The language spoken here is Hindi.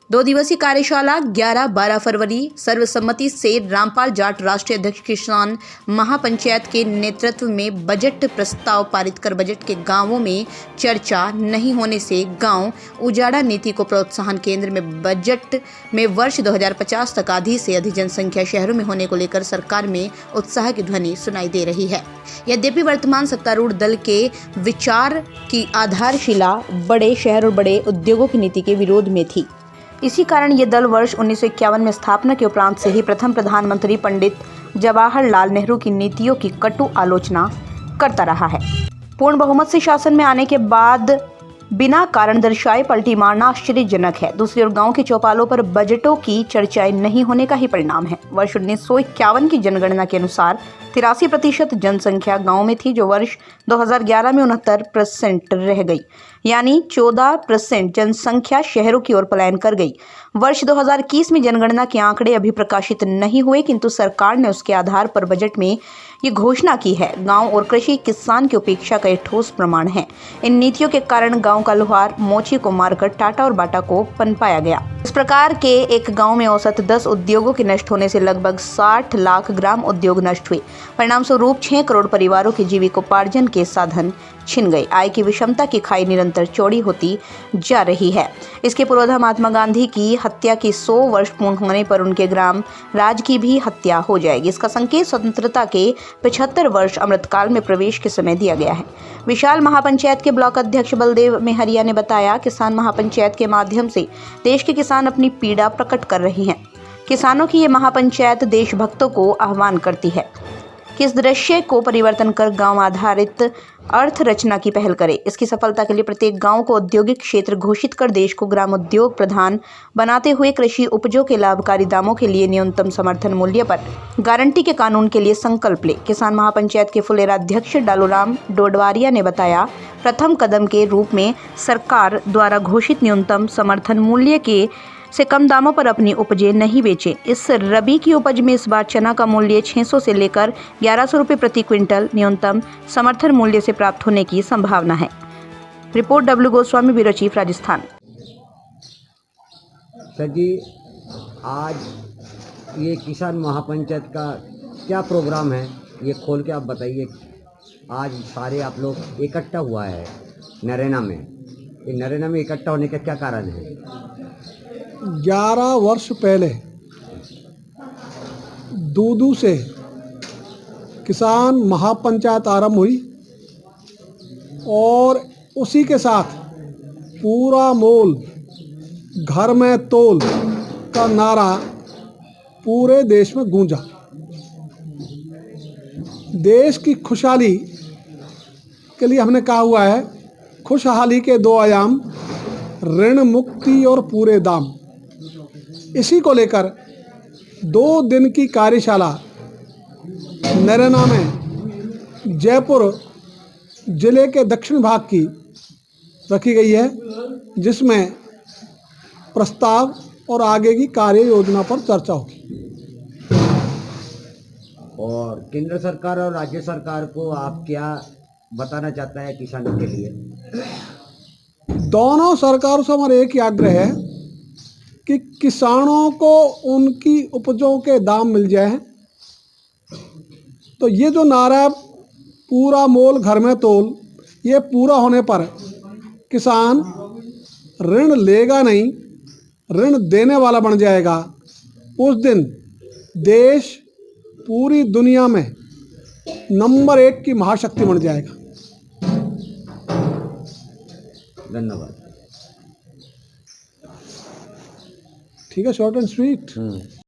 2 दिवसीय कार्यशाला 11-12 फरवरी सर्वसम्मति से रामपाल जाट राष्ट्रीय अध्यक्ष किसान महापंचायत के नेतृत्व में बजट प्रस्ताव पारित कर बजट के गांवों में चर्चा नहीं होने से गांव उजाड़ा नीति को प्रोत्साहन केंद्र में बजट में वर्ष 2050 तक आधी से अधिक जनसंख्या शहरों में होने को लेकर सरकार में उत्साह की ध्वनि सुनाई दे रही है। यद्यपि वर्तमान सत्तारूढ़ दल के विचार की आधारशिला बड़े शहर और बड़े उद्योगों की नीति के विरोध में थी। इसी कारण ये दल वर्ष 1951 में स्थापना के उपरांत से ही प्रथम प्रधानमंत्री पंडित जवाहरलाल नेहरू की नीतियों की कटु आलोचना करता रहा है। पूर्ण बहुमत से शासन में आने के बाद बिना कारण दर्शाए पलटी मारना आश्चर्यजनक है। दूसरी ओर गांव के चौपालों पर बजटों की चर्चाएं नहीं होने का ही परिणाम है। वर्ष 1951 की जनगणना के अनुसार 83% जनसंख्या गांव में थी, जो वर्ष 2011 में 69% रह गई, यानी 14% जनसंख्या शहरों की ओर पलायन कर गई। वर्ष 2021 में जनगणना के आंकड़े अभी प्रकाशित नहीं हुए, किंतु सरकार ने उसके आधार पर बजट में ये घोषणा की है। गांव और कृषि किसान की उपेक्षा का एक ठोस प्रमाण है। इन नीतियों के कारण गांव का लोहार मोची को मारकर टाटा और बाटा को पनपाया गया। इस प्रकार के एक गांव में औसत 10 उद्योगों के नष्ट होने से लगभग 60 लाख ग्राम उद्योग नष्ट हुए। परिणाम स्वरूप 6 करोड़ परिवारों के जीविकोपार्जन के साधन छिन गए। आय की विषमता की खाई निरंतर चौड़ी होती जा रही है। इसके पूर्वधा महात्मा गांधी की हत्या की 100 वर्ष पूर्ण होने पर उनके ग्राम राज की भी हत्या हो जाएगी। इसका संकेत स्वतंत्रता के 75 वर्ष अमृतकाल में प्रवेश के समय दिया गया है। विशाल महापंचायत के ब्लॉक अध्यक्ष बलदेव मेहरिया ने बताया, किसान महापंचायत के माध्यम से देश के किसान अपनी पीड़ा प्रकट कर रहे हैं। किसानों की ये महापंचायत देशभक्तों को आह्वान करती है कि इस दृश्य को परिवर्तन कर गांव आधारित अर्थ रचना की पहल करे। इसकी सफलता के लिए प्रत्येक गांव को औद्योगिक क्षेत्र घोषित कर देश को ग्राम उद्योग प्रधान बनाते हुए कृषि उपजों के लाभकारी दामों के लिए न्यूनतम समर्थन मूल्य पर गारंटी के कानून के लिए संकल्प ले। किसान महापंचायत के फुलेरा अध्यक्ष डालूराम डोडवारिया ने बताया, प्रथम कदम के रूप में सरकार द्वारा घोषित न्यूनतम समर्थन मूल्य के से कम दामों पर अपनी उपजें नहीं बेचें। इस रबी की उपज में इस बार चना का मूल्य 600 से लेकर 1100 रुपये प्रति क्विंटल न्यूनतम समर्थन मूल्य से प्राप्त होने की संभावना है। Report W Goswami, bureau chief, Rajasthan. Sir ji, आज ये किसान महापंचायत का क्या प्रोग्राम है, ये खोल के आप बताइए। आज सारे आप लोग इकट्ठा हुआ है नरेना में। ये नरेना में इकट्ठा होने का क्या कारण है? 11 वर्ष पहले दूदू से किसान महापंचायत आरंभ हुई और उसी के साथ पूरा मोल घर में तोल का नारा पूरे देश में गूंजा। देश की खुशहाली के लिए हमने कहा हुआ है, खुशहाली के 2 आयाम, ऋण मुक्ति और पूरे दाम। इसी को लेकर 2 दिन की कार्यशाला नरेना में जयपुर जिले के दक्षिण भाग की रखी गई है, जिसमें प्रस्ताव और आगे की कार्य योजना पर चर्चा होगी। और केंद्र सरकार और राज्य सरकार को आप क्या बताना चाहता है किसानों के लिए? दोनों सरकारों से हमारा एक ही आग्रह है कि किसानों को उनकी उपजों के दाम मिल जाए। तो ये जो नारा पूरा मोल घर में तोल, ये पूरा होने पर किसान ऋण लेगा नहीं, ऋण देने वाला बन जाएगा। उस दिन देश पूरी दुनिया में नंबर 1 की महाशक्ति बन जाएगा। धन्यवाद। ठीक है, शॉर्ट एंड स्वीट।